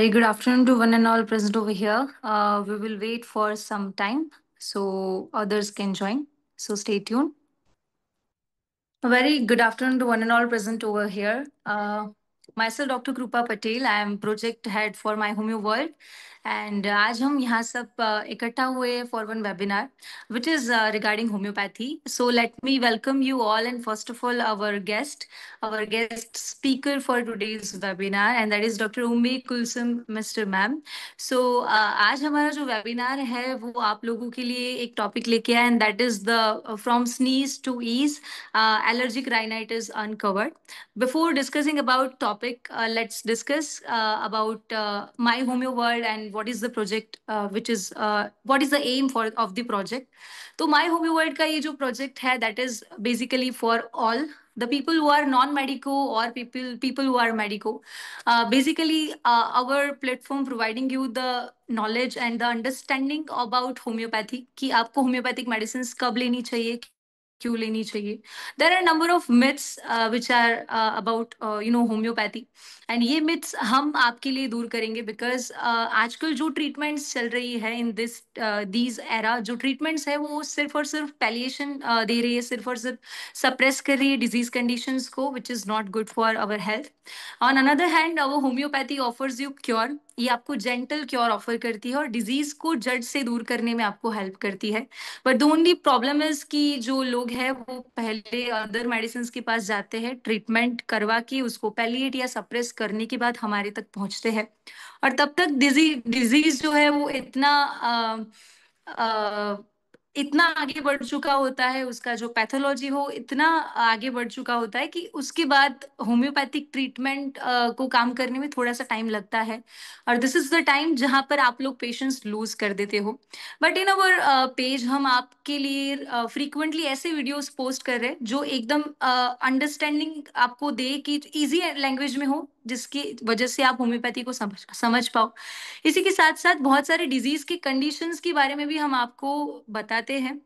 Very good afternoon to one and all present over here. We will wait for some time so others can join. So stay tuned. A very good afternoon to one and all present over here. Myself, Dr. Krupa Patel. I am project head for My Homeo World. And आज हम यहाँ सब इकट्ठा हुए हैं for one webinar, which is regarding homeopathy. So let me welcome you all, and first of all, our guest speaker for today's webinar, and that is Dr. Umi Kulsum, Mr. Ma'am. So आज हमारा जो webinar है वो आप लोगों के लिए एक topic लेके आया, and that is the from sneeze to ease, allergic rhinitis uncovered. Before discussing about topic, let's discuss about My Homeo World and what is the project, which is what is the aim for of the project. तो My Homeo World का ये जो project है, that is basically for all the people who are non-medico or people who are medico. Basically, our platform providing you the knowledge and the understanding about homeopathy कि आपको homeopathic medicines कब लेनी चाहिए, क्यों लेनी चाहिए. There are a number of myths which are about homeopathy, and ये myths हम आपके लिए दूर करेंगे because आजकल जो treatments चल रही है in this these era, जो treatments है वो सिर्फ और सिर्फ palliation दे रही है, सिर्फ और सिर्फ suppress कर रही है disease conditions को, which is not good for our health. On another hand, our homeopathy offers you cure. ये आपको gentle cure offer करती है और disease को जड़ से दूर करने में आपको help करती है. But the only problem is कि जो लोग हैं वो पहले अदर मेडिसिन के पास जाते हैं, ट्रीटमेंट करवा के उसको पैलिएट या सप्रेस करने के बाद हमारे तक पहुंचते हैं, और तब तक डिजीज जो है वो इतना आगे बढ़ चुका होता है, उसका जो पैथोलॉजी हो इतना आगे बढ़ चुका होता है कि उसके बाद होम्योपैथिक ट्रीटमेंट को काम करने में थोड़ा सा टाइम लगता है, और दिस इज द टाइम जहां पर आप लोग पेशेंस लूज कर देते हो. बट इन अवर पेज हम आपके लिए फ्रीक्वेंटली ऐसे वीडियोस पोस्ट कर रहे हैं जो एकदम अंडरस्टैंडिंग आपको दे कि इजी लैंग्वेज में हो, जिसकी वजह से आप होम्योपैथी को समझ पाओ. इसी के साथ साथ बहुत सारे डिजीज के कंडीशंस के बारे में भी हम आपको बताते हैं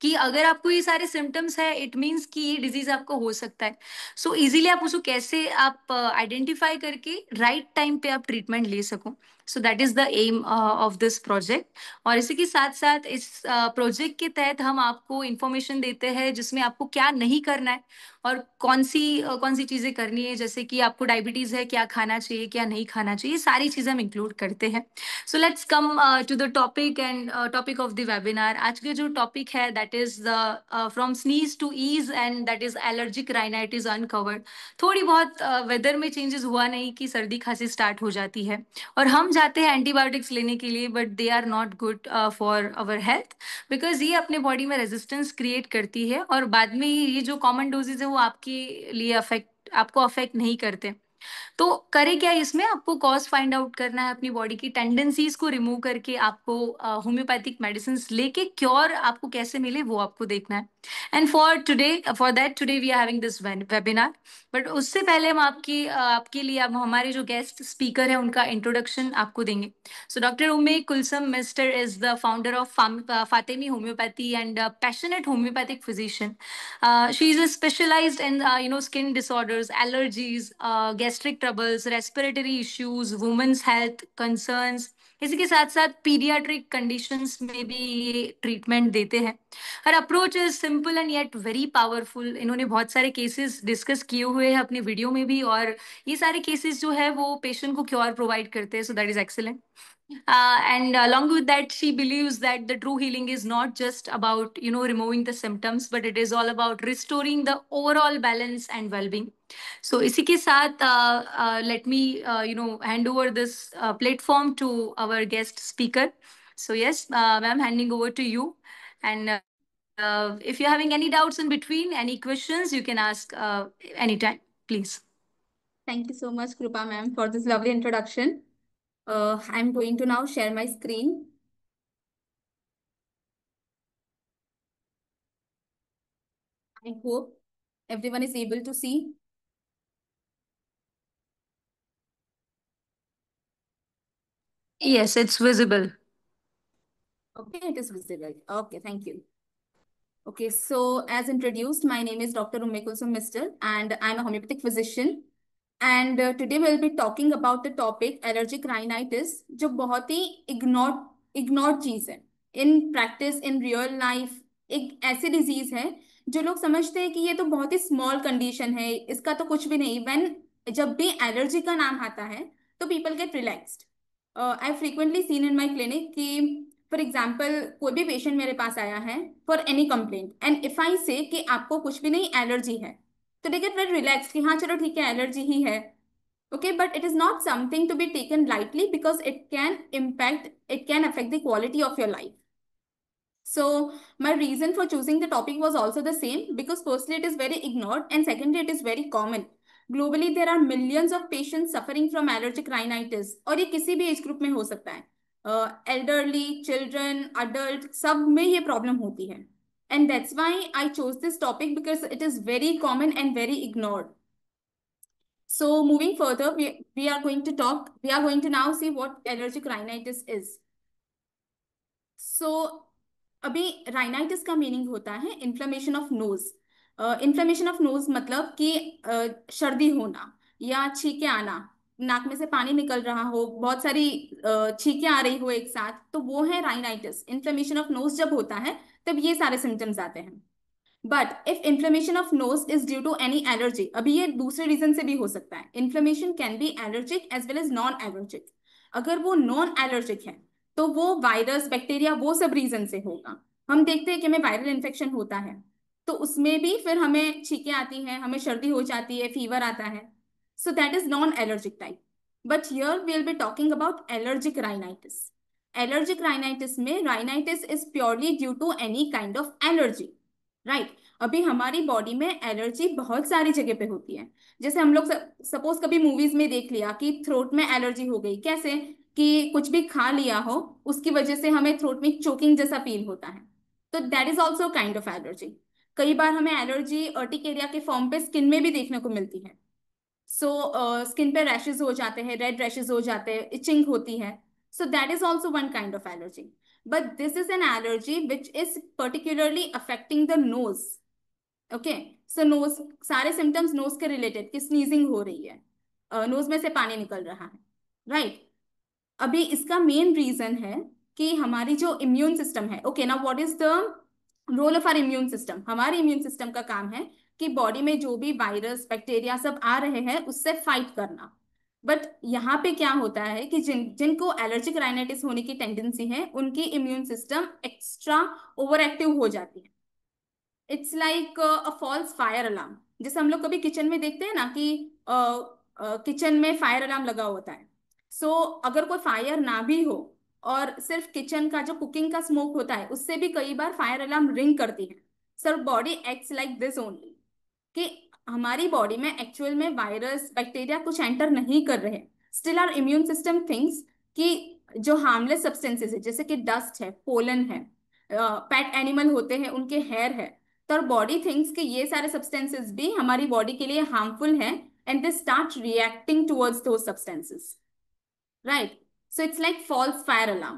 कि अगर आपको ये सारे सिम्टम्स है, इट मीन्स कि ये डिजीज आपको हो सकता है. सो इजीली आप उसको कैसे आप आइडेंटिफाई करके राइट टाइम पे आप ट्रीटमेंट ले सको. So that is the aim of this project. और इसी के साथ साथ इस प्रोजेक्ट के तहत हम आपको इंफॉर्मेशन देते हैं जिसमें आपको क्या नहीं करना है और कौन सी चीजें करनी है, जैसे कि आपको डायबिटीज है, क्या खाना चाहिए क्या नहीं खाना चाहिए, सारी चीजें हम इंक्लूड करते हैं. So let's come to the topic and topic of the webinar. आज के जो topic है that is the from sneeze to ease, and that is allergic rhinitis uncovered. थोड़ी बहुत weather में changes हुआ नहीं कि सर्दी खांसी start हो जाती है और हम जाते हैं antibiotics लेने के लिए, but they are not good for our health because ये अपने body में resistance create करती है और बाद में ये जो common doses है वो आपके लिए आपको अफेक्ट नहीं करते. तो करें क्या इसमें, आपको कॉज फाइंड आउट करना है, अपनी बॉडी की टेंडेंसीज को रिमूव करके आपको होम्योपैथिक मेडिसिन लेके क्योर आपको कैसे मिले वो आपको देखना है. And for that today we are having this webinar. But उससे पहले हम आपके लिए अब हमारे जो गेस्ट स्पीकर है उनका इंट्रोडक्शन आपको देंगे. So Dr. Ume Kulsum Mister is the founder of Fatemi Homeopathy and a passionate homeopathic physician. She is specialized in skin disorders, allergies, gastric troubles, respiratory issues, women's health concerns. इसी के साथ साथ paediatric conditions में भी ये treatment देते हैं. Her approach is simple and yet very powerful. इन्होंने बहुत सारे केसेस डिस्कस किए हुए हैं अपने वीडियो में भी, और ये सारे केसेस जो है वो पेशेंट को क्योर प्रोवाइड करते हैं. सो that is excellent. And along with that, she believes that the true healing is not just about removing the symptoms, but it is all about restoring the overall balance and well-being. So इसी के साथ let me hand over this platform to our guest speaker. So yes, ma'am, handing over to you. And if you're having any doubts in between, any questions, you can ask anytime, please. Thank you so much, Krupa ma'am, for this lovely introduction. I'm going to now share my screen. I hope everyone is able to see. Yes, it's visible. Okay, it is visible. Okay, thank you. Okay, so as introduced, my name is Dr. Ume Kulsum Mister, and I'm a homeopathic physician. And today will be talking about the topic allergic rhinitis, जो बहुत ही ignored चीज है in practice, in real life. एक ऐसी disease है जो लोग समझते हैं कि ये तो बहुत ही स्मॉल कंडीशन है, इसका तो कुछ भी नहीं। व्हेन जब भी एलर्जी का नाम आता है तो people get relaxed. I frequently seen in my clinic कि फॉर एग्जाम्पल कोई भी पेशेंट मेरे पास आया है for any complaint, and if I से कि आपको कुछ भी नहीं एलर्जी है, तो दे गेट वेरी रिलैक्स कि हाँ चलो ठीक है एलर्जी ही है। Okay, but it is not something to be taken lightly because it can affect the quality of your life. So my reason for choosing the topic was also the same because firstly it is very ignored and secondly it is very common. Globally there are millions of patients suffering from allergic rhinitis और ये किसी भी age group में हो सकता है. Elderly, children, adult, सब में ये प्रॉब्लम होती है. And that's why I chose this topic because it is very common and very ignored. So moving further, we are going to now see what allergic rhinitis is. सो अभी rhinitis का meaning होता है inflammation of knows. Inflammation of knows मतलब कि सर्दी होना या छींके आना, नाक में से पानी निकल रहा हो, बहुत सारी छींके आ रही हो एक साथ, तो वो है राइनाइटिस. इन्फ्लेमेशन ऑफ नोज जब होता है तब ये सारे सिम्टम्स आते हैं. But if inflammation of nose is due to any allergy, अभी ये दूसरे रीजन से भी हो सकता है. Inflammation can be allergic as well as non allergic. अगर वो नॉन एलर्जिक है तो वो वायरस, बैक्टीरिया, वो सब रीजन से होगा. हम देखते हैं कि हमें वायरल इन्फेक्शन होता है तो उसमें भी फिर हमें छींकें आती हैं, हमें सर्दी हो जाती है, फीवर आता है. So that is non allergic type. But here we will be talking about allergic rhinitis. Allergic rhinitis में rhinitis is purely due to any kind of allergy. Right. अभी हमारी बॉडी में एलर्जी बहुत सारी जगह पे होती है. जैसे हम लोग सपोज कभी मूवीज में देख लिया कि थ्रोट में एलर्जी हो गई, कैसे कि कुछ भी खा लिया हो उसकी वजह से हमें थ्रोट में चोकिंग जैसा फील होता है, तो that is also kind of allergy. कई बार हमें एलर्जी अर्टिकेरिया के फॉर्म पे स्किन में भी देखने को मिलती है. सो स्किन पे रैशेज हो जाते हैं, रेड रैशेज हो जाते हैं, इचिंग होती है. So that is also one kind of allergy. But this is an allergy which is particularly affecting the nose. Okay. So nose, सारे सिम्टम्स नोज के रिलेटेड, कि स्नीजिंग हो रही है, नोज में से पानी निकल रहा है. राइट. अभी इसका मेन रीजन है कि हमारी जो इम्यून सिस्टम है. Okay, now what is the role of our immune system. हमारे इम्यून सिस्टम का काम है कि बॉडी में जो भी वायरस, बैक्टीरिया सब आ रहे हैं उससे फाइट करना. बट यहाँ पे क्या होता है कि जिनको एलर्जिक राइनाइटिस होने की टेंडेंसी है उनकी immune system extra over active हो जाती है. It's like a false fire alarm. जैसे हम लोग कभी किचन में देखते हैं ना कि किचन में फायर अलार्म लगा होता है. सो अगर कोई फायर ना भी हो और सिर्फ किचन का जो कुकिंग का स्मोक होता है उससे भी कई बार फायर अलार्म रिंग करती है. Sir body acts like this only, कि हमारी बॉडी में एक्चुअल में वायरस, बैक्टीरिया कुछ एंटर नहीं कर रहे. Still our immune system things कि जो हार्मलेस सब्सटेंसेस है जैसे कि डस्ट है, पोलन है, पेट एनिमल होते हैं उनके हेयर है, तो बॉडी थिंक्स कि ये सारे सब्सटेंसेस भी हमारी बॉडी के लिए हार्मफुल हैं and they start reacting towards those substances. Right. So it's like false fire alarm,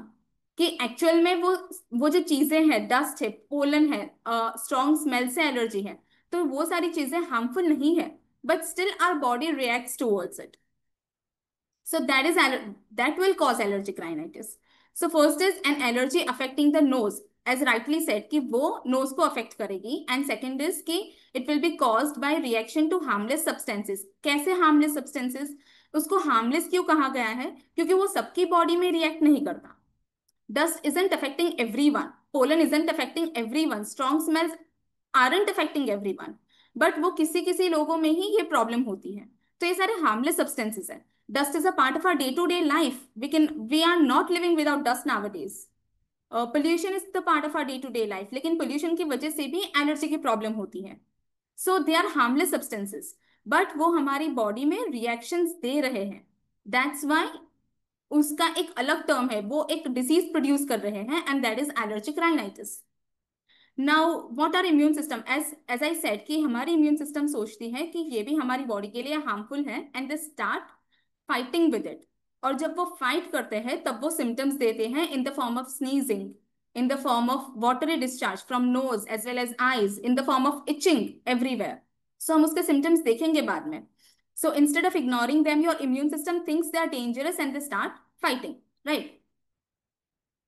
कि एक्चुअल में वो जो चीजें हैं, डस्ट है, पोलन है, स्ट्रॉन्ग स्मेल से एलर्जी है, तो वो सारी चीजें हार्मफुल नहीं है, but still our body reacts towards it. So that will cause allergic rhinitis. So first is an allergy affecting the nose, as rightly said कि वो nose को affect करेगी. And second is कि it will be caused by reaction to harmless substances. कैसे harmless substances? उसको harmless क्यों कहा गया है? क्योंकि वो सबकी body में react नहीं करता. Dust isn't affecting everyone. Pollen isn't affecting everyone. Strong smells aren't affecting everyone. But वो किसी किसी लोगों में ही ये प्रॉब्लम होती है. तो ये सारे हार्मलेस सब्सटेंसेस है. Dust is a part of our day-to-day life. We are not living without dust nowadays. Pollution is the part of our day-to-day life. लेकिन pollution की वजह से भी एलर्जी की प्रॉब्लम होती है. So they are harmless substances. But वो हमारी बॉडी में रिएक्शंस दे रहे हैं. That's why उसका एक अलग टर्म है, वो एक डिसीज प्रोड्यूस कर रहे हैं and that is allergic rhinitis. Now what are immune system, as I said कि हमारी इम्यून सिस्टम सोचती है कि ये भी हमारी बॉडी के लिए हार्मफुल है and they start fighting with it. और जब वो फाइट करते हैं तब वो सिम्टम्स देते हैं in the form of sneezing, in the form of watery discharge from nose as well as eyes, in the form of itching everywhere. So हम उसके symptoms देखेंगे बाद में. So instead of ignoring them, your immune system thinks they are dangerous and they start fighting, right?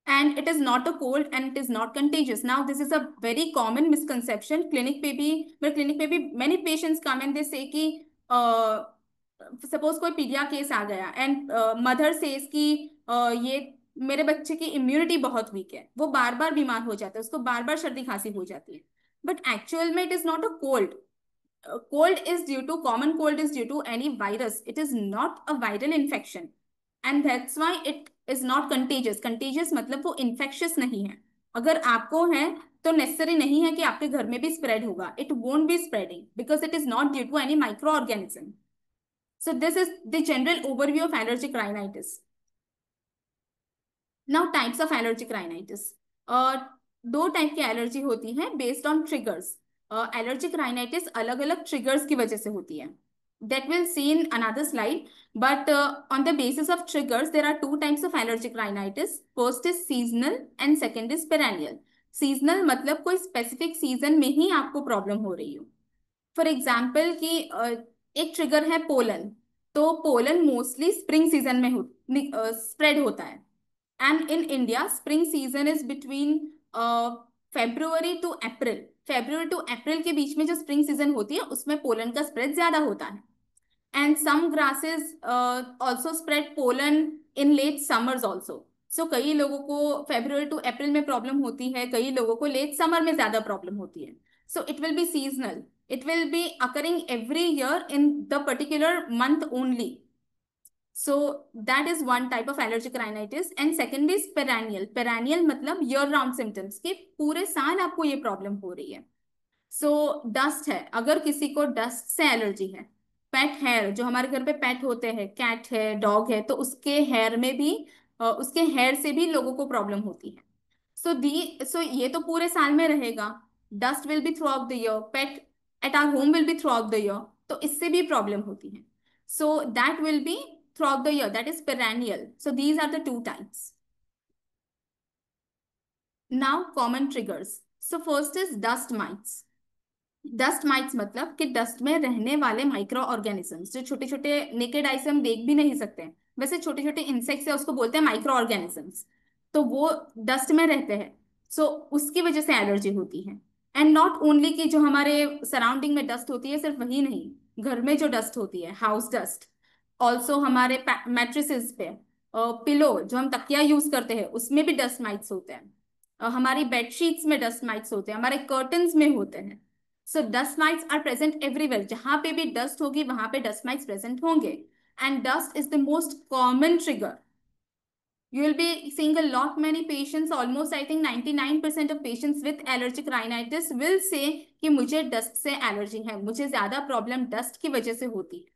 And it is not a cold and it is not contagious. Now this is a very common misconception. Clinic पे भी many patients come and they say कि suppose कोई पीडिया case आ गया and mother says कि ये मेरे बच्चे की इम्यूनिटी बहुत वीक है, वो बार बार बीमार हो जाता है, उसको बार बार सर्दी खांसी हो जाती है, बट एक्चुअल में it is not a cold. Cold is due to common cold is due to any virus. It is not a viral infection, and that's why it is not contagious. Contagious मतलब वो infectious नहीं है. अगर आपको है तो necessary नहीं है कि आपके घर में भी spread होगा. It won't be spreading because it is not due to any microorganism. So this is the general overview of allergic rhinitis. Now types of allergic rhinitis. दो टाइप की एलर्जी होती है based on triggers. Allergic rhinitis अलग अलग triggers की वजह से होती है. That we'll see in another slide. But on the basis of triggers, there are two types of allergic rhinitis. First is seasonal and second is perennial. Seasonal मतलब कोई specific season में ही आपको problem हो रही हो. फॉर एग्जाम्पल कि एक trigger है पोलन. तो पोलन मोस्टली स्प्रिंग सीजन में स्प्रेड होता है. And in India spring season is between February to April के बीच में जो स्प्रिंग सीजन होती है उसमें पोलन का स्प्रेड ज्यादा होता है. And some grasses also spread pollen in late summers also. So कई लोगों को February to April में प्रॉब्लम होती है, कई लोगों को लेट समर में ज्यादा प्रॉब्लम होती है. So it will be seasonal. It will be occurring every year in the particular month only. So that is one type of allergic rhinitis. And second is perennial. Perennial मतलब year round symptoms कि पूरे साल आपको ये problem हो रही है. सो dust है, अगर किसी को डस्ट से एलर्जी है. पेट हेयर, जो हमारे घर पे पेट होते हैं, कैट है, डॉग है, तो उसके हेयर में भी उसके हेयर से भी लोगों को प्रॉब्लम होती है. सो ये तो पूरे साल में रहेगा. Dust will be throughout the year. Pet at our home will be throughout the year. तो इससे भी प्रॉब्लम होती है. So that will be throughout the year. That is perennial. So these are the two types. Now common triggers. So first is dust mites. Dust mites मतलब कि dust में रहने वाले माइक्रो ऑर्गेनिजम्स, जो छोटे छोटे नेकेड आई से हम देख भी नहीं सकते हैं, वैसे छोटे छोटे इंसेक्ट्स है, उसको बोलते हैं माइक्रो ऑर्गेनिजम्स. तो वो डस्ट में रहते हैं. सो उसकी वजह से एलर्जी होती है. एंड नॉट ओनली कि जो हमारे सराउंडिंग में डस्ट होती है, सिर्फ वही नहीं, घर में जो डस्ट होती है, हाउस डस्ट, ऑल्सो हमारे मैट्रेसेस पे, पिलो जो हम तकिया यूज करते हैं उसमें भी डस्ट माइट्स होते हैं. हमारी बेडशीट्स में डस्ट माइट्स होते हैं, हमारे कर्टन्स में होते हैं. So dust mites are present everywhere. जहां पे भी डस्ट होगी वहां पे डस्ट माइट्स प्रेजेंट होंगे. And dust is the most common trigger. You will be seeing a lot many patients, almost I think 99% of patients with allergic rhinitis will say कि मुझे dust से एलर्जी है, मुझे ज्यादा प्रॉब्लम डस्ट की वजह से होती है.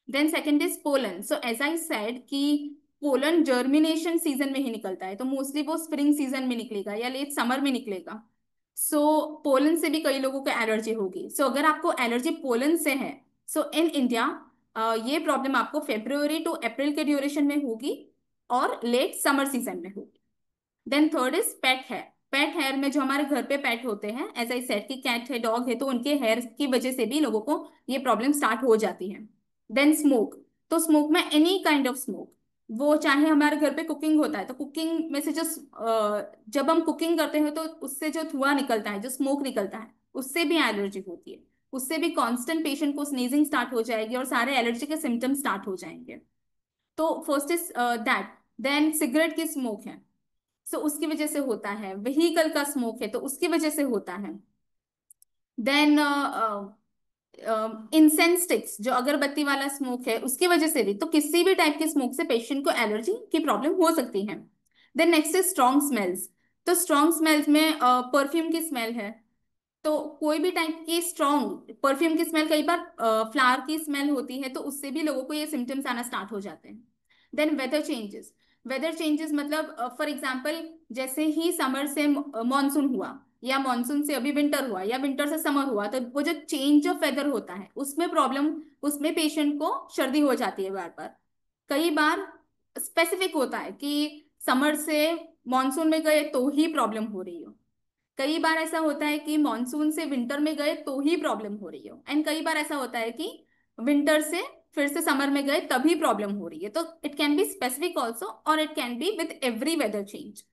Then second is pollen. So as I said कि पोलन जर्मिनेशन सीजन में ही निकलता है, तो मोस्टली वो स्प्रिंग सीजन में निकलेगा या लेट समर में निकलेगा. सो पोलन से भी कई लोगों को एलर्जी होगी. सो अगर आपको एलर्जी पोलन से है, सो इन इंडिया ये प्रॉब्लम आपको फेब्रुवरी टू अप्रैल के ड्यूरेशन में होगी और लेट समर सीजन में होगी. Then third is pet hair. Pet hair में जो हमारे घर पे पेट होते हैं, एज आई सेड कि कैट है, डॉग है, तो उनके हेयर की वजह से भी लोगों को ये प्रॉब्लम स्टार्ट हो जाती है. Then smoke. तो स्मोक में एनी काइंड ऑफ स्मोक, वो चाहे हमारे घर पे कुकिंग होता है तो कुकिंग में से जो जब हम कुकिंग करते हैं तो उससे जो धुआं निकलता है, जो स्मोक निकलता है, उससे भी एलर्जी होती है. उससे भी कांस्टेंट पेशेंट को स्नीजिंग स्टार्ट हो जाएगी और सारे एलर्जी के सिम्टम्स स्टार्ट हो जाएंगे. तो first is that. Then cigarette की स्मोक है, सो उसकी वजह से होता है. व्हीकल का स्मोक है तो उसकी वजह से होता है. देन इंसेंस स्टिक्स, जो अगरबत्ती वाला स्मोक है, उसकी वजह से भी. तो किसी भी टाइप के स्मोक से पेशेंट को एलर्जी की प्रॉब्लम हो सकती है. Then next is strong smells. तो स्ट्रॉन्ग स्मेल्स में परफ्यूम की स्मेल है, तो कोई भी टाइप की स्ट्रॉन्ग परफ्यूम की स्मेल, कई बार फ्लावर की स्मेल होती है, तो उससे भी लोगों को ये सिम्टम्स आना स्टार्ट हो जाते हैं. Then weather changes. Weather changes मतलब फॉर एग्जाम्पल जैसे ही समर से मॉनसून हुआ, या मॉनसून से अभी विंटर हुआ, या विंटर से समर हुआ, तो वो जो चेंज ऑफ वेदर होता है उसमें प्रॉब्लम, उसमें पेशेंट को सर्दी हो जाती है बार बार. कई बार स्पेसिफिक होता है कि समर से मॉनसून में गए तो ही प्रॉब्लम हो रही हो. कई बार ऐसा होता है कि मॉनसून से विंटर में गए तो ही प्रॉब्लम हो रही हो. एंड कई बार ऐसा होता है कि विंटर से फिर से समर में गए तभी प्रॉब्लम हो रही है। तो it can be specific also और it can be with every weather change.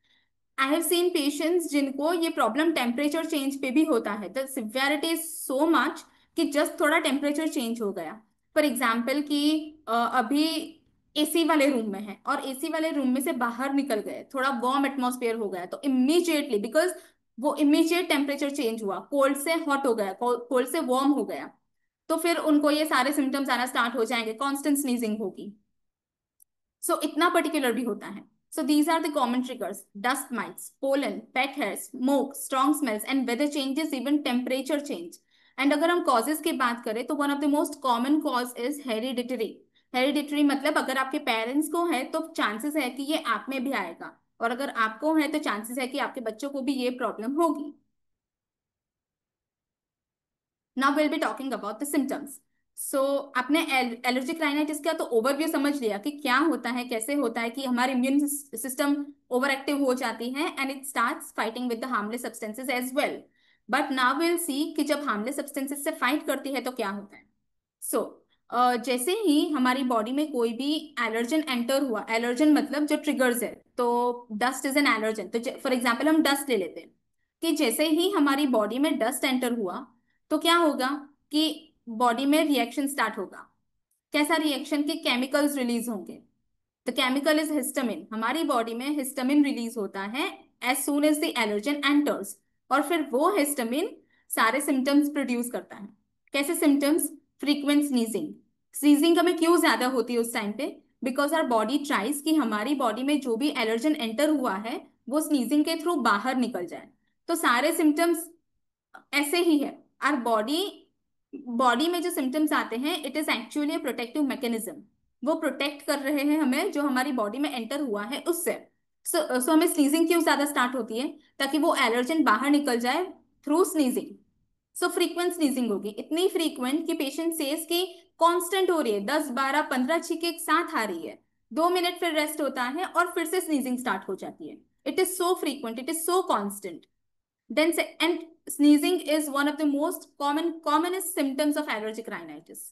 I have seen patients जिनको ये प्रॉब्लम टेम्परेचर चेंज पे भी होता है। The severity is so much कि जस्ट थोड़ा टेम्परेचर चेंज हो गया। फॉर एग्जाम्पल कि अभी एसी वाले रूम में है और एसी वाले रूम में से बाहर निकल गए, थोड़ा वार्म एटमॉस्फेयर हो गया, तो इमीजिएटली बिकॉज वो इमीजिएट टेम्परेचर चेंज हुआ, कोल्ड से हॉट हो गया, कोल्ड से वार्म हो गया, तो फिर उनको ये सारे सिम्टम्स आना स्टार्ट हो जाएंगे, कॉन्स्टेंट स्नीजिंग होगी। सो इतना पर्टिकुलर भी होता है। So these are the common triggers: dust mites, pollen, pet hair, smoke, strong smells and weather changes, even temperature change. And अगर हम कॉजेज की बात करें तो one of the most common cause is hereditary. Hereditary मतलब अगर आपके parents को है तो चांसेस है कि ये आप में भी आएगा, और अगर आपको है तो चांसेस है कि आपके बच्चों को भी ये प्रॉब्लम होगी। Now will be talking about the symptoms. So आपने एलर्जिक राइनाइटिस का तो ओवरव्यू समझ लिया कि क्या होता है, कैसे होता है, कि हमारी इम्यून सिस्टम ओवर एक्टिव हो जाती है and it starts fighting with the harmless substances as well. But now will see कि जब हार्मलेस सब्सटेंसेस से फाइट करती है तो क्या होता है। सो जैसे ही हमारी बॉडी में कोई भी एलर्जन एंटर हुआ, एलर्जन मतलब जो ट्रिगर्स है, तो डस्ट इज एन एलर्जन। तो फॉर एग्जाम्पल हम डस्ट ले लेते हैं कि जैसे ही हमारी बॉडी में डस्ट एंटर हुआ तो क्या होगा कि बॉडी में रिएक्शन स्टार्ट होगा। कैसा रिएक्शन? के केमिकल्स रिलीज होंगे। The chemical is histamine. हमारी बॉडी में हिस्टामिन रिलीज होता है as soon as the allergen enters, और फिर वो हिस्टामिन सारे सिम्टम्स प्रोड्यूस करता है। कैसे सिम्टम्स? Frequent sneezing. स्नीजिंग हमें क्यों ज्यादा होती है उस टाइम पे? बिकॉज आवर बॉडी ट्राइज कि हमारी बॉडी में जो भी एलर्जन एंटर हुआ है वो स्नीजिंग के थ्रू बाहर निकल जाए। तो सारे सिम्टम्स ऐसे ही है। आर बॉडी बॉडी में जो सिम्टम्स आते हैं it is actually protective mechanism. वो प्रोटेक्ट कर रहे हैं हमें जो हमारी बॉडी में एंटर हुआ है उससे। सो हमें स्नीजिंग क्यों ज्यादा स्टार्ट होती है? ताकि वो एलर्जन बाहर निकल जाए थ्रू स्नीजिंग। सो फ्रीक्वेंट स्नीजिंग होगी, इतनी फ्रीक्वेंट कि पेशेंट सेज की कांस्टेंट हो रही है, 10 12 15 छींके एक साथ आ रही है, 2 मिनट फिर रेस्ट होता है और फिर से स्नीजिंग स्टार्ट हो जाती है। It is so frequent, it is so constant. And sneezing is one of the most commonest symptoms of allergic rhinitis.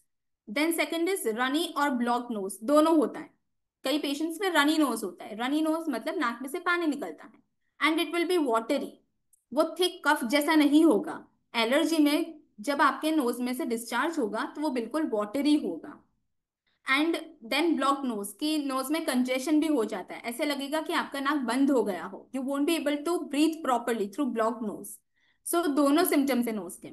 Then second is runny or blocked nose, दोनों होता है। कई पेशेंट्स में रनी नोज होता है। रनी नोज मतलब नाक में से पानी निकलता है and it will be watery. वो थिक कफ जैसा नहीं होगा। एलर्जी में जब आपके नोज में से डिस्चार्ज होगा तो वो बिल्कुल वाटरी होगा। एंड देन ब्लॉक नोज, की नोज में कंजेशन भी हो जाता है, ऐसे लगेगा कि आपका नाक बंद हो गया हो, you won't be able to breathe properly through block nose. So दोनों सिम्टम्स है नोज के।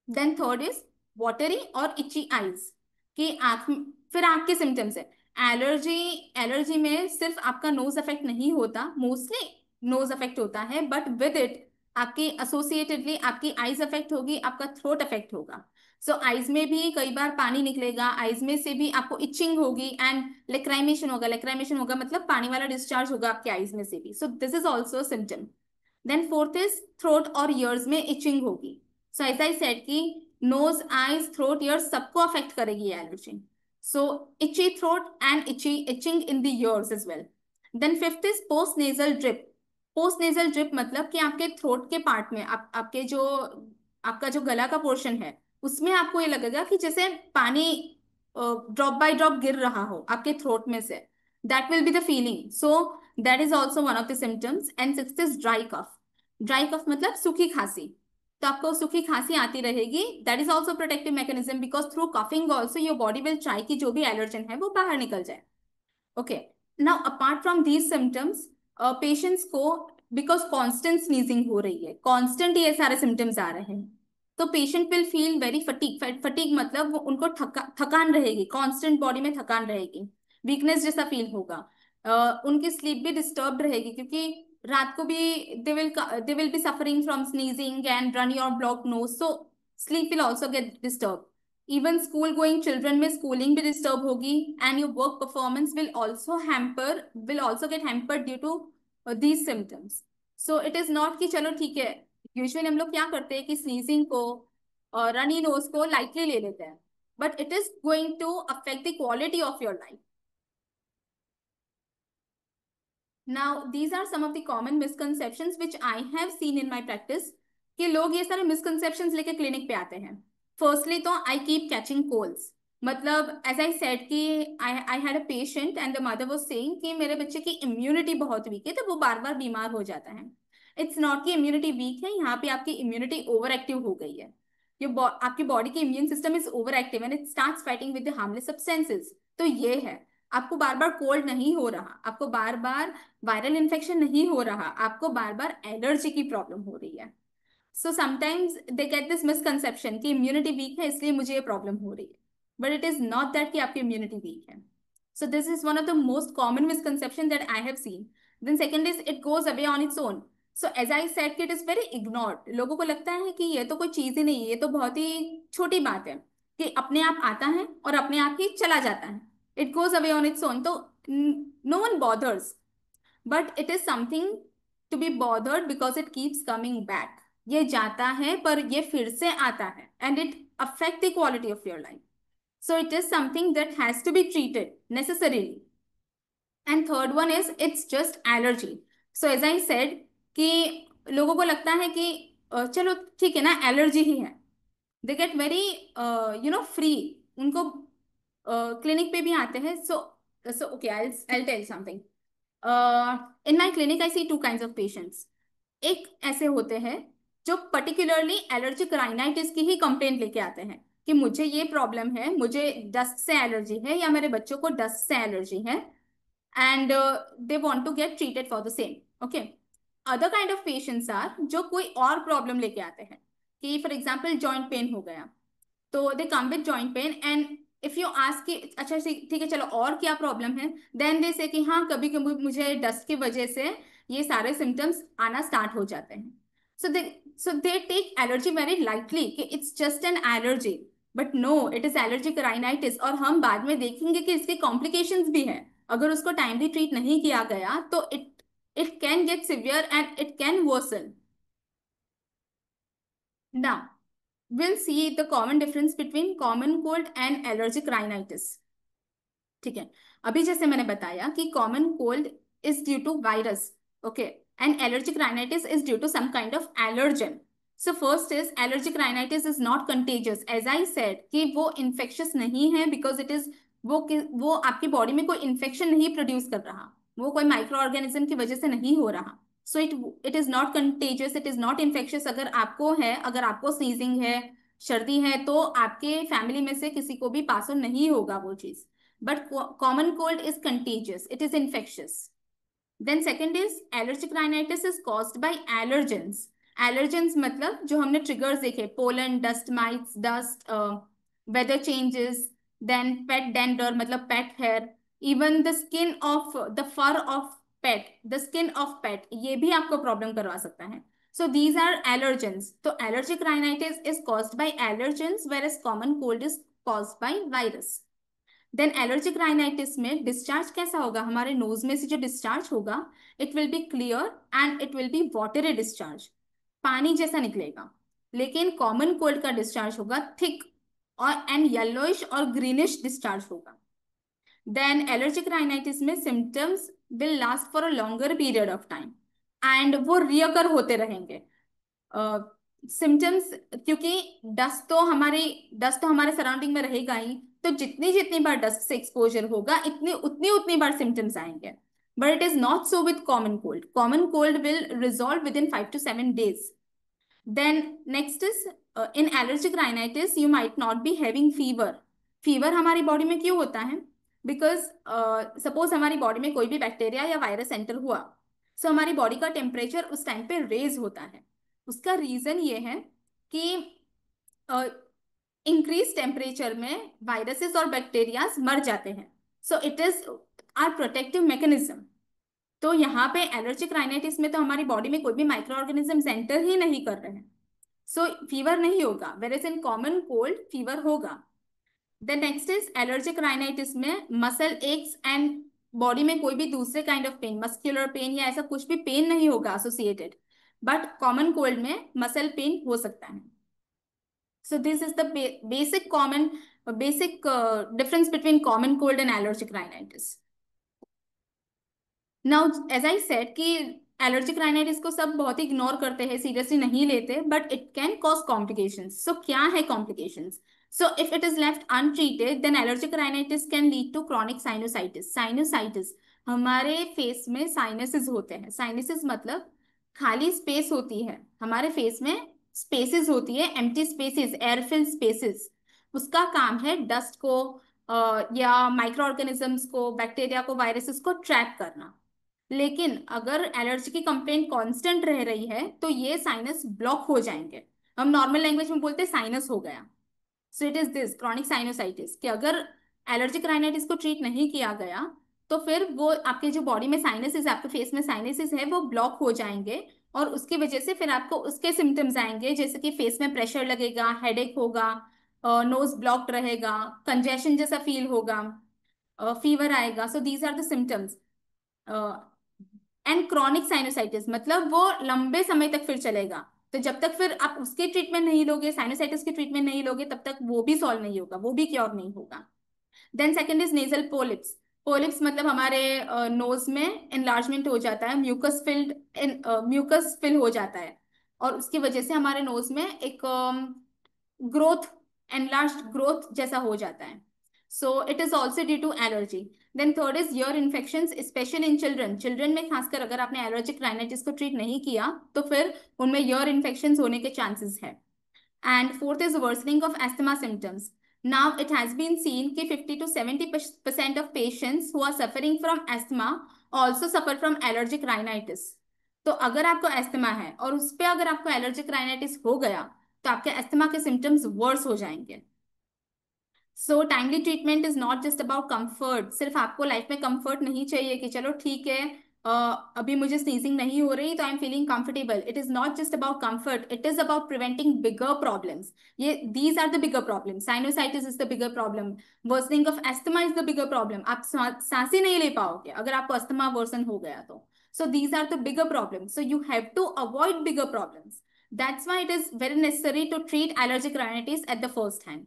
देन थर्ड इज वाटरी और इची आईज, कि आंख फिर आंख के सिम्टम्स है। एलर्जी एलर्जी में सिर्फ आपका नोज अफेक्ट नहीं होता, मोस्टली नोज अफेक्ट होता है, बट विद इट आपकी एसोसिएटेडली आपकी आईज अफेक्ट होगी, आपका थ्रोट अफेक्ट होगा। सो आईज में भी कई बार पानी निकलेगा, आईज में से भी आपको इचिंग होगी एंड लेक्राइमेशन होगा। लेक्राइमेशन होगा मतलब पानी वाला डिस्चार्ज होगा आपके आईज में से भी। So this is also symptom. Then fourth is throat और ईयर्स में इचिंग होगी। सो एज आई सेड कि नोज, आईज, थ्रोट, ईयर्स सबको अफेक्ट करेगी ये allergy. So itchy throat and itchy itching in the ears as well. Then fifth is post nasal drip. Post nasal drip मतलब कि आपके throat के part में आपके जो आपका जो गला का पोर्शन है उसमें आपको ये लगेगा कि जैसे पानी ड्रॉप बाय ड्रॉप गिर रहा हो आपके थ्रोट में से। That will be the feeling. So that is also one of the symptoms. And sixth is dry cough. Dry cough मतलब सूखी खांसी। तो आपको सूखी खांसी आती रहेगी। That is also protective mechanism because through coughing also your body will try कि जो भी एलर्जन है वो बाहर निकल जाए। Okay, now apart from these symptoms, patients को बिकॉज कांस्टेंट स्नीजिंग हो रही है, कांस्टेंट ये सारे सिम्टम्स आ रहे हैं, तो patient will feel very fatigue. Fatigue मतलब उनको थकान रहेगी, कांस्टेंट बॉडी में थकान रहेगी, वीकनेस जैसा फील होगा। उनकी स्लीप भी डिस्टर्ब रहेगी क्योंकि रात को भी they will be suffering from sneezing and runny और block nose, so sleep will also get disturb. Even school going children में स्कूलिंग भी डिस्टर्ब होगी and your work performance will also get hampered due to these symptoms. So it is not कि चलो ठीक है, usually हम लोग क्या करते हैं कि स्नीजिंग को और रनी नोज को लाइटली ले लेते हैं, but it is going to affect the quality of your life. Now these are some of the common misconceptions which I have seen in my practice, कि लोग ये सारे मिसकंसेप्शंस लेके क्लिनिक पे आते हैं। फर्स्टली तो आई कीप कैचिंग कोल्ड्स। मतलब एज आई सेड कि I I had a patient and the mother was saying कि मेरे बच्चे की इम्यूनिटी बहुत वीक है, तो वो बार बार बीमार हो जाता है। इट्स नॉट कि इम्यूनिटी वीक है, यहाँ पे आपकी इम्यूनिटी ओवर एक्टिव हो गई है। आपकी बॉडी की immune system is over active and it starts fighting with the harmless substances. तो ये है, आपको बार बार कोल्ड नहीं हो रहा, आपको बार बार वायरल इन्फेक्शन नहीं हो रहा, आपको बार बार एलर्जी की प्रॉब्लम हो रही है। So sometimes they get this misconception कि इम्यूनिटी वीक है इसलिए मुझे ये प्रॉब्लम हो रही है, but it is not that कि आपकी इम्यूनिटी वीक है। So this is one of the most common misconception that I have seen. Then second is it goes away on its own. So as I said कि it is very ignored. लोगों को लगता है कि ये तो कोई चीज ही नहीं है, ये तो बहुत ही छोटी बात है, कि अपने आप आता है और अपने आप ही चला जाता है, it goes away on its own, तो no one bothers. But it is something to be bothered because it keeps coming back. ये जाता है पर ये फिर से आता है and it affect the quality of your life. So it is something that has to be treated necessarily. And third one is it's just allergy. So as I said कि लोगों को लगता है कि चलो ठीक है ना, एलर्जी ही है। They get very free. उनको क्लिनिक पे भी आते हैं। So okay, I tell something. In my clinic I see two kind of patients. एक ऐसे होते हैं जो पर्टिकुलरली एलर्जिक राइनाइटिस की ही कंप्लेंट लेके आते हैं कि मुझे ये प्रॉब्लम है, मुझे डस्ट से एलर्जी है या मेरे बच्चों को डस्ट से एलर्जी है, and they want to get treated for the same. Okay. Other kind of patients are जो कोई और प्रॉब्लम लेके आते हैं, कि फॉर एग्जाम्पल जॉइंट पेन हो गया, तो they come with joint pain and if you ask कि अच्छा ठीक है चलो और क्या प्रॉब्लम है, देन दे से कि हाँ कभी कभी मुझे डस्ट की वजह से ये सारे सिम्टम्स आना स्टार्ट हो जाते हैं। So they so they take allergy very lightly कि it's just an allergy, but no, it is allergic rhinitis. और हम बाद में देखेंगे कि इसके कॉम्प्लिकेशंस भी हैं। अगर उसको टाइमली ट्रीट नहीं किया गया तो it can get severe and it can worsen. Now we'll see the common difference between common cold and allergic rhinitis। ठीक है। अभी जैसे मैंने बताया कि common cold is due to virus, okay, and allergic rhinitis is due to some kind of allergen. So first is allergic rhinitis is not contagious, as I said कि वो infectious नहीं है बिकॉज इट इज वो आपकी body में कोई infection नहीं produce कर रहा, वो कोई माइक्रो ऑर्गेनिज्म की वजह से नहीं हो रहा। सो it is not contagious, it is not infectious. अगर आपको है, अगर आपको स्नीजिंग है, सर्दी है, तो आपके फैमिली में से किसी को भी पास ऑन नहीं होगा वो चीज। But common cold is contagious, it is infectious. Then second is allergic rhinitis is caused by allergens। allergens मतलब जो हमने triggers देखे, pollen, dust mites, dust, weather changes, then pet dander मतलब pet hair, even the skin of the fur of pet, the skin of pet, ये भी आपको problem करवा सकता है। So these are allergens। तो allergic rhinitis is caused by allergens whereas common cold is caused by virus। Then allergic rhinitis में discharge कैसा होगा, हमारे नोज में से जो डिस्चार्ज होगा, it will be clear and it will be watery discharge, पानी जैसा निकलेगा। लेकिन कॉमन कोल्ड का डिस्चार्ज होगा थिक और एंड येलोइश और ग्रीनिश डिस्चार्ज होगा। देन एलर्जिक राइनाइटिस में symptoms will last for a longer period of time and वो रियकर होते रहेंगे सिम्टम्स, क्योंकि डस्ट तो हमारे सराउंडिंग में रहेगा ही, तो जितनी जितनी बार डस्ट से एक्सपोजर होगा इतनी उतनी उतनी बार सिम्टम्स आएंगे। But it is not so with common cold, common cold will resolve within 5 to 7 days। Then next is in allergic rhinitis you might not be having fever. Fever हमारी body में क्यों होता है, because suppose हमारी body में कोई भी bacteria या वायरस एंटर हुआ, सो हमारी बॉडी का टेम्परेचर उस टाइम पे रेज होता है। उसका रीजन ये है कि इंक्रीज टेम्परेचर में वायरसेस और बैक्टीरियाज मर जाते हैं। So it is our protective mechanism. तो यहाँ पे एलर्जिक राइनाइटिस में तो हमारी बॉडी में कोई भी माइक्रो ऑर्गेनिज्म एंटर ही नहीं कर रहे हैं, सो फीवर नहीं होगा, where in common cold fever होगा। The next is allergic rhinitis में मसल एक्स एंड बॉडी में कोई भी दूसरे kind of pain, muscular pain या ऐसा कुछ भी पेन नहीं होगा एसोसिएटेड, बट कॉमन कोल्ड में मसल पेन हो सकता है। So this is the basic difference between common cold and allergic rhinitis. Now as I said कि एलर्जिक राइनाइटिस को सब बहुत ही इग्नोर करते हैं, सीरियसली नहीं लेते, but it can cause complications. So क्या है complications? So if it is left untreated then allergic rhinitis can lead to chronic sinusitis. Sinusitis, हमारे फेस में साइनसेस होते हैं। साइनसेस मतलब खाली स्पेस होती है हमारे फेस में, स्पेसेस होती है, एम्प्टी स्पेसेस, एयरफिल स्पेसेस। उसका काम है डस्ट को या माइक्रो ऑर्गेनिजम्स को, बैक्टीरिया को, वायरसेस को ट्रैप करना। लेकिन अगर एलर्जी की कंप्लेंट कांस्टेंट रह रही है तो ये साइनस ब्लॉक हो जाएंगे। हम नॉर्मल लैंग्वेज में बोलते हैं साइनस हो गया। सो it is this chronic sinusitis, कि अगर एलर्जिक राइनाइटिस को ट्रीट नहीं किया गया तो फिर वो आपके जो बॉडी में साइनसेस, आपके फेस में साइनसेस है, वो ब्लॉक हो जाएंगे। और उसकी वजह से फिर आपको उसके सिम्टम्स आएंगे, जैसे कि फेस में प्रेशर लगेगा, हेडेक होगा, नोज ब्लॉक्ड रहेगा, कंजेशन जैसा फील होगा, फीवर आएगा। So these are the symptoms. And chronic sinusitis मतलब वो लंबे समय तक फिर चलेगा। तो जब तक फिर आप उसके ट्रीटमेंट नहीं लोगे, साइनोसाइटिस की ट्रीटमेंट नहीं लोगे, तब तक वो भी सॉल्व नहीं होगा, वो भी क्योर नहीं होगा। Then second is nasal polyps. Polyps मतलब हमारे नोज में एनलार्जमेंट हो जाता है, म्यूकस फिल हो जाता है, और उसकी वजह से हमारे नोज में एक ग्रोथ, एनलार्ज ग्रोथ जैसा हो जाता है। So it is also due to allergy. Then third is ear infection, special in children. Children में खासकर अगर आपने एलर्जिक राइनाइटिस को ट्रीट नहीं किया तो फिर उनमें ईयर इन्फेक्शन होने के चांसेस है। And fourth is worsening of asthma symptoms. Now, it has been seen that 50 to 70% of patients who are suffering from asthma also suffer from allergic rhinitis. तो अगर आपको अस्थमा है और उस पे अगर आपको एलर्जिक राइनाइटिस हो गया तो आपके अस्थमा के सिम्टम्स वर्स हो जाएंगे। So timely treatment is not just about comfort. सिर्फ आपको लाइफ में कंफर्ट नहीं चाहिए कि चलो ठीक है, अभी मुझे स्नीजिंग नहीं हो रही तो I am feeling comfortable. It is not just about comfort, it is about preventing bigger problems. ये these are the bigger problem. Sinusitis is the bigger problem, worsening of asthma is the bigger problem. आप सांसें नहीं ले पाओगे अगर आपको asthma version हो गया तो। So these are the bigger problem, so you have to avoid bigger problems. That's why it is very necessary to treat allergic rhinitis at the first hand.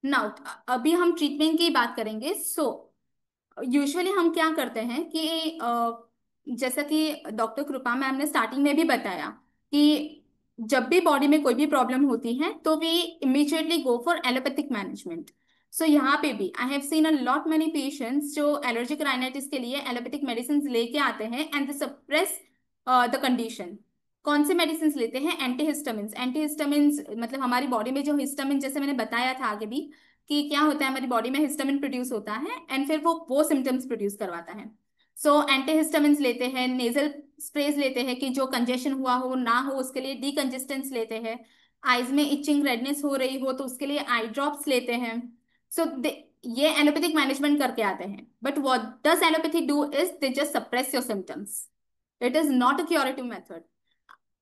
Now अभी हम ट्रीटमेंट की बात करेंगे। So usually हम क्या करते हैं कि जैसा कि डॉक्टर कृपा मैम ने स्टार्टिंग में भी बताया कि जब भी बॉडी में कोई भी प्रॉब्लम होती है तो we immediately go for allopathic management. So यहाँ पे भी I have seen a lot many patients जो एलर्जिक राइनाइटिस के लिए एलोपैथिक मेडिसिन लेके आते हैं and they suppress the condition. कौन से मेडिसिन लेते हैं? एंटीहिस्टामिन्स। एंटीहिस्टामिन्स मतलब हमारी बॉडी में जो हिस्टामिन, जैसे मैंने बताया था आगे भी, कि क्या होता है हमारी बॉडी में हिस्टामिन प्रोड्यूस होता है एंड फिर वो सिम्टम्स प्रोड्यूस करवाता है। सो एंटीहिस्टामिन्स लेते हैं, नेजल स्प्रेज लेते हैं कि जो कंजेशन हुआ हो ना हो उसके लिए डीकंजेस्टेंस लेते हैं, आईज में इचिंग रेडनेस हो रही हो तो उसके लिए आई ड्रॉप्स लेते हैं। सो ये एलोपैथिक मैनेजमेंट करके आते हैं, but what does allopathy do is they just suppress your symptoms. It is not a curative method.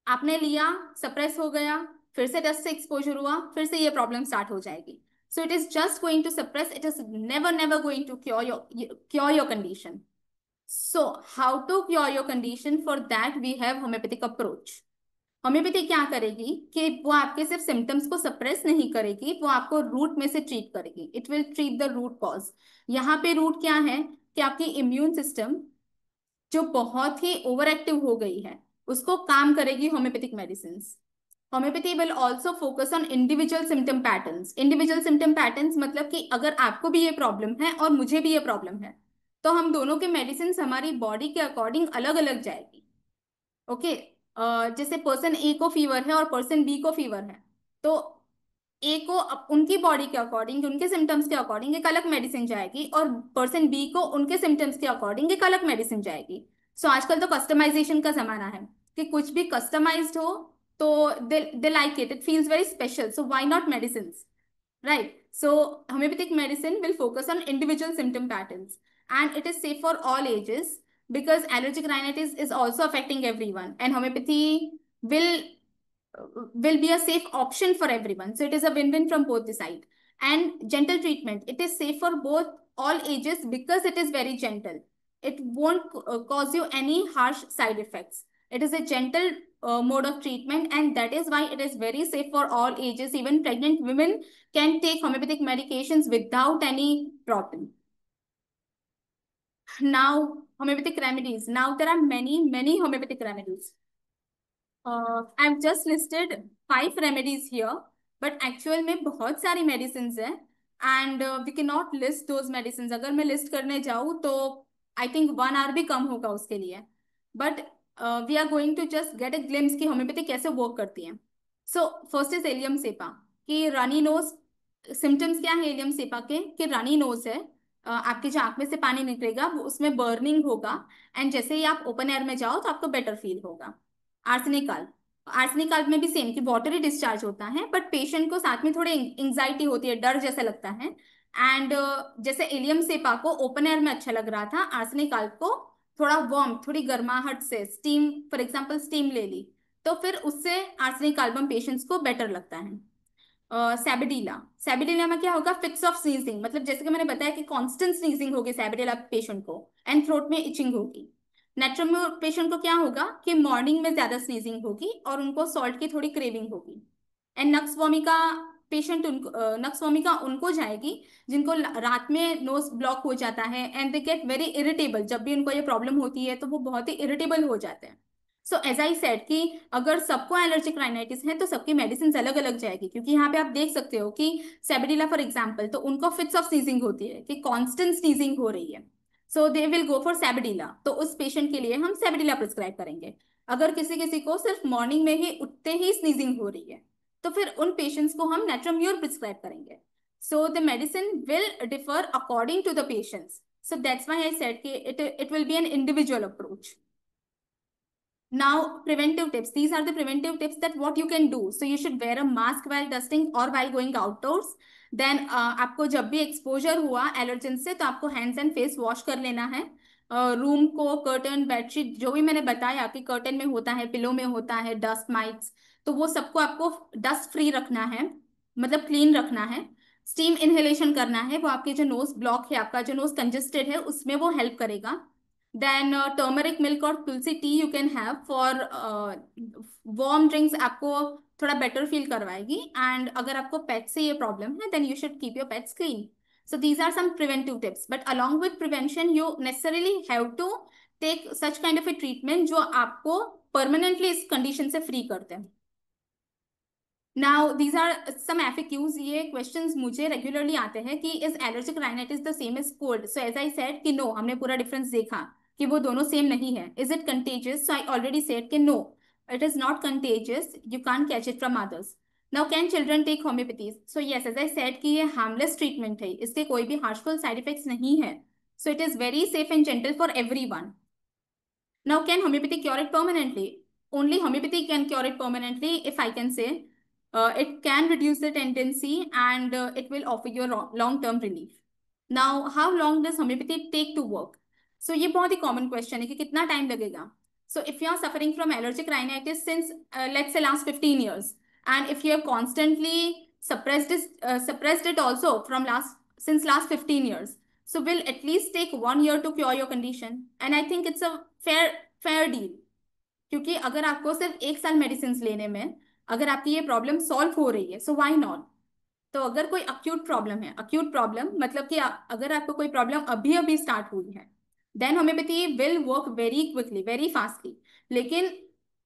आपने लिया, सप्रेस हो गया, फिर से डस्ट से एक्सपोजर हुआ, फिर से ये प्रॉब्लम स्टार्ट हो जाएगी। So it is just going to suppress, it is never never going to cure your condition. So how to cure your condition? For that we have homeopathic approach. Homeopathy क्या करेगी कि वो आपके सिर्फ symptoms को suppress नहीं करेगी, वो आपको रूट में से ट्रीट करेगी। It will treat the root cause. यहाँ पे रूट क्या है कि आपकी इम्यून सिस्टम जो बहुत ही ओवर एक्टिव हो गई है उसको काम करेगी homeopathic medicine. Homeopathy will also focus on individual symptom patterns. Individual symptom patterns मतलब कि अगर आपको भी ये प्रॉब्लम है और मुझे भी ये प्रॉब्लम है तो हम दोनों के मेडिसिन हमारी बॉडी के अकॉर्डिंग अलग अलग जाएगी। ओके, जैसे पर्सन ए को फीवर है और पर्सन बी को फीवर है, तो ए को उनकी बॉडी के अकॉर्डिंग, उनके सिम्टम्स के अकॉर्डिंग एक अलग मेडिसिन जाएगी, और पर्सन बी को उनके सिम्टम्स के अकॉर्डिंग एक अलग मेडिसिन जाएगी। सो आजकल तो कस्टमाइजेशन का जमाना है कि कुछ भी कस्टमाइज्ड हो तो they like it, it feels very special, so why not medicine, right? So homeopathic medicine will focus on individual symptom patterns and it is safe for all ages because allergic rhinitis is also affecting everyone and homeopathy will will be a safe option for everyone. So it is a win-win from both the side. And gentle treatment, it is safe for both all ages because it is very gentle. It won't cause you any harsh side effects. It is a gentle mode of treatment and that is why it is very safe for all ages. Even pregnant women can take homeopathic medications without any problem. Now, homeopathic remedies. Now, there are many homeopathic remedies. I've just listed 5 remedies here, but actual में बहुत सारी medicines हैं, and we cannot list those medicines. अगर मैं list करने जाऊँ तो I think 1 hour भी कम होगा उसके लिए. But we are going to just get a glimpse कि homeopathy कैसे work करती है. So first is allium cepa. कि रनी नोज, सिम्टम्स क्या है एलियम सेपा के? कि रनी नोज है, आपके जो आंख में से पानी निकलेगा वो उसमें बर्निंग होगा, एंड जैसे ही आप ओपन एयर में जाओ तो आपको बेटर फील होगा. Arsenic alb. आर्सेनिक अल्ब में भी सेम कि वाटर ही डिस्चार्ज होता है, बट पेशेंट को साथ में थोड़े एंग्जाइटी होती है, डर जैसा लगता है. एंड जैसे एलियम सेपा को ओपन एयर में अच्छा लग रहा था, आर्सेनिक अल्ब को थोड़ा वार्म, थोड़ी गर्माहट से स्टीम, फॉर एग्जाम्पल स्टीम ले ली तो फिर उससे आर्सेनिक अल्बम पेशेंट्स को बेटर लगता है. सैबिडीला. सैबिडीला में क्या होगा? फिक्स ऑफ स्नीजिंग, मतलब जैसे कि मैंने बताया कि कांस्टेंट स्नीजिंग होगी सैबिडीला पेशेंट को, एंड थ्रोट में इचिंग होगी. नेट्रोम्योर पेशेंट को क्या होगा? कि मॉर्निंग में ज्यादा स्नीजिंग होगी और उनको सॉल्ट की थोड़ी क्रेविंग होगी. एंड नक्स वोमिका पेशेंट उनको नक्स वोमिका उनको जाएगी जिनको रात में नोज ब्लॉक हो जाता है, and they get very irritable. जब भी उनको ये प्रॉब्लम होती है तो वो बहुत ही इरिटेबल हो जाते हैं. सो एज आई सेड कि अगर सबको एलर्जिक राइनाइटिस है तो सबकी मेडिसिन अलग अलग जाएगी, क्योंकि यहाँ पे आप देख सकते हो कि सेबेडिला फॉर एग्जाम्पल तो उनको फिट्स ऑफ स्नीजिंग होती है कि कांस्टेंट स्नीजिंग हो रही है, सो दे विल गो फॉर सेबेडिला. तो उस पेशेंट के लिए हम सेबेडिला प्रिस्क्राइब करेंगे. अगर किसी किसी को सिर्फ मॉर्निंग में ही उठते ही स्नीजिंग हो रही है तो फिर उन पेशेंट्स को हम नेट्रोम्योर प्रिस्क्राइब करेंगे. So the medicine will differ according to the patients. So that's why I said कि it will be an individual approach. Now, preventive tips. These are the preventive tips that what you can do. So you should wear a mask while dusting or while going outdoors. Then आपको जब भी exposure हुआ allergen से तो आपको hands and face wash कर लेना है. रूम को कर्टन बेडशीट जो भी मैंने बताया कि कर्टन में होता है, पिलो में होता है, डस्ट माइट्स, तो वो सबको आपको डस्ट फ्री रखना है, मतलब क्लीन रखना है. स्टीम इनहेलेशन करना है, वो आपके जो नोज ब्लॉक है, आपका जो नोज कंजेस्टेड है उसमें वो हेल्प करेगा. देन टर्मरिक मिल्क और tulsi tea you can have for warm drinks, आपको थोड़ा बेटर फील करवाएगी. एंड अगर आपको पेट से ये प्रॉब्लम है then you should keep your pets clean. So these are some preventive tips. But along with prevention, you necessarily have to take such kind of a treatment जो आपको permanently इस condition से free करते हैं. Now these are some FAQs. ये questions मुझे regularly आते हैं कि is allergic rhinitis the same as cold? So as I said कि no, हमने पूरा difference देखा कि वो दोनों same नहीं है. Is it contagious? So I already said कि no, it is not contagious. You can't catch it from others. Now can children take homeopathy? So yes, as I said कि ये harmless treatment है, इसके कोई भी harmful side effects नहीं है. So it is very safe and gentle for everyone. Now can homeopathy cure it permanently? Only homeopathy can cure it permanently, if I can say. It can reduce the tendency and it will offer you long-term relief. Now, how long does homeopathy take to work? So ये बहुत ही common question है कि कितना time लगेगा. So if you are suffering from allergic rhinitis since let's say last 15 years, and if you have constantly suppressed it also from since last 15 years, so will at least take 1 year to cure your condition. And I think it's a fair deal. क्योंकि अगर आपको सिर्फ 1 साल medicine लेने में अगर आपकी ये प्रॉब्लम सॉल्व हो रही है सो व्हाई नॉट. तो अगर कोई अक्यूट प्रॉब्लम है, अक्यूट प्रॉब्लम मतलब कि अगर आपको कोई प्रॉब्लम अभी अभी स्टार्ट हुई है देन homeopathy will work very quickly, very fastly. लेकिन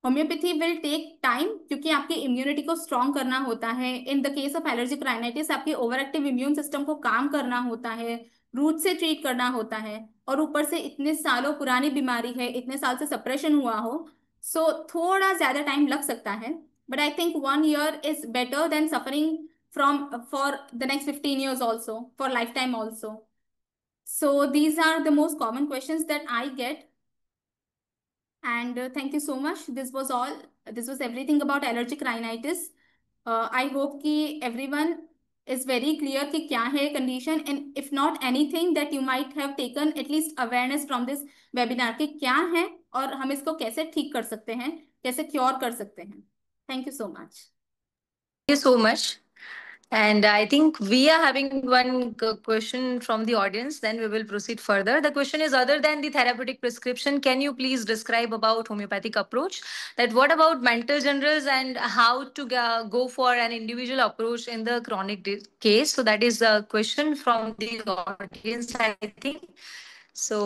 होम्योपैथी विल टेक टाइम क्योंकि आपकी इम्यूनिटी को स्ट्रॉन्ग करना होता है. In the case of allergic rhinitis आपके ओवर एक्टिव इम्यून सिस्टम को काम करना होता है, रूट से ट्रीट करना होता है, और ऊपर से इतने सालों पुरानी बीमारी है, इतने साल से सप्रेशन हुआ हो, सो थोड़ा ज्यादा टाइम लग सकता है. But I think 1 year is better than suffering from for the next 15 years also, for lifetime also. So these are the most common questions that I get. And thank you so much. This was all. This was everything about allergic rhinitis. I hope कि everyone is very clear कि क्या है condition, and if not anything that you might have taken at least awareness from this webinar कि क्या है और हम इसको कैसे ठीक कर सकते हैं, कैसे cure कर सकते हैं. Thank you so much. Thank you so much. And I think we are having one question from the audience, then we will proceed further. The question is, other than the therapeutic prescription, can you please describe about homeopathic approach? That what about mental generals and how to go for an individual approach in the chronic case? So that is a question from the audience, I think. So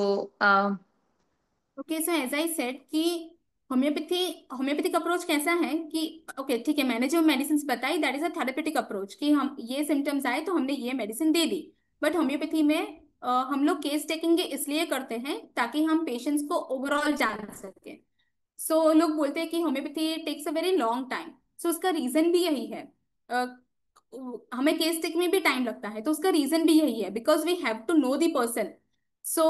okay, so as I said कि homeopathy homeopathic approach कैसा है कि okay ठीक है, मैंने जो medicine बताई that is a therapeutic approach कि हम ये सिम्टम्स आए तो हमने ये medicine they the. But homeopathy में हम लोग केस टेकिंग इसलिए करते हैं ताकि हम पेशेंट्स को ओवरऑल जान सके। सो लोग बोलते हैं कि homeopathy takes a very long time. So उसका रीजन भी यही है। अ, हमें केस टेक में भी टाइम लगता है तो उसका रीजन भी यही है, because we have to know the person. So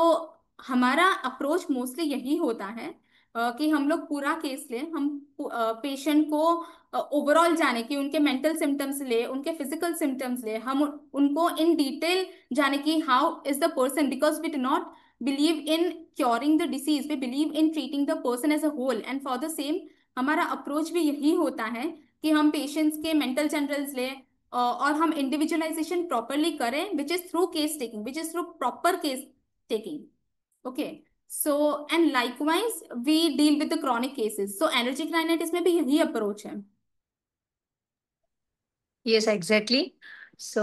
हमारा अप्रोच मोस्टली यही होता है कि हम लोग पूरा केस ले, हम पेशेंट को ओवरऑल जाने कि उनके मेंटल सिम्टम्स ले, उनके फिजिकल सिम्टम्स ले, हम उनको इन डिटेल जाने कि how is the person, because we do not believe in curing the disease, we believe in treating the person as a whole, and for the same हमारा approach भी यही होता है कि हम पेशेंट्स के मेंटल जनरल्स ले और हम इंडिविजुअलाइजेशन प्रॉपरली करें, which is through case taking, which is through proper case taking. Okay, so and likewise we deal with the chronic cases, so allergic rhinitis में भी यही अप्रोच है। yes, exactly. So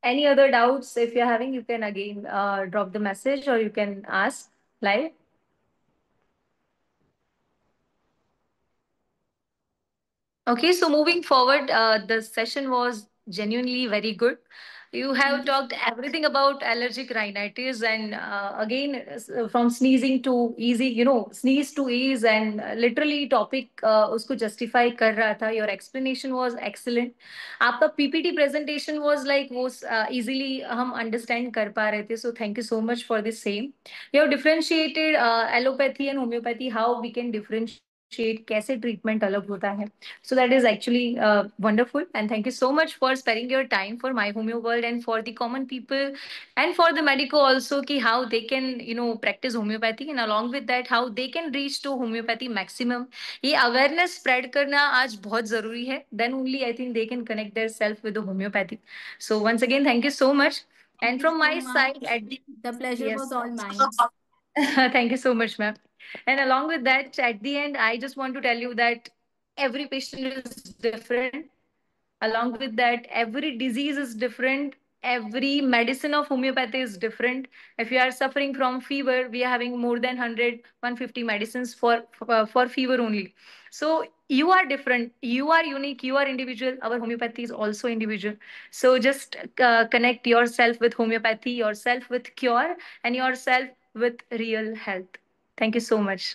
any other doubts if you're having, you can again drop the message or you can ask live. Okay, so moving forward, the session was genuinely very good. You have thank you. talked everything about allergic rhinitis, and again, from sneezing to easy, sneeze to ease, and literally topic उसको justify कर रहा था. Your explanation was excellent. आपका PPT presentation was like वो easily हम understand कर पा रहे थे. So thank you so much for the same. You have differentiated allopathy and homeopathy, how we can differentiate कैसे treatment अलग होता है. So that is actually wonderful. And thank you so much for sparing your time for My Homeo World and for the common people and for the medico also ki how they can, practice homeopathy, and along with that, how they can reach to homeopathy maximum. ये awareness spread करना आज बहुत जरूरी है. Then only I think they can connect their self with the homeopathy. So once again, thank you so much. Thank And you from so my side, much, at the the pleasure yes. Was all mine. Thank you so much, ma'am. And along with that, at the end, I just want to tell you that every patient is different. Along with that, every disease is different. Every medicine of homeopathy is different. If you are suffering from fever, we are having more than 100, 150 medicines for fever only. So you are different. You are unique. You are individual. Our homeopathy is also individual. So just connect yourself with homeopathy, yourself with cure, and yourself with real health. Thank you so much.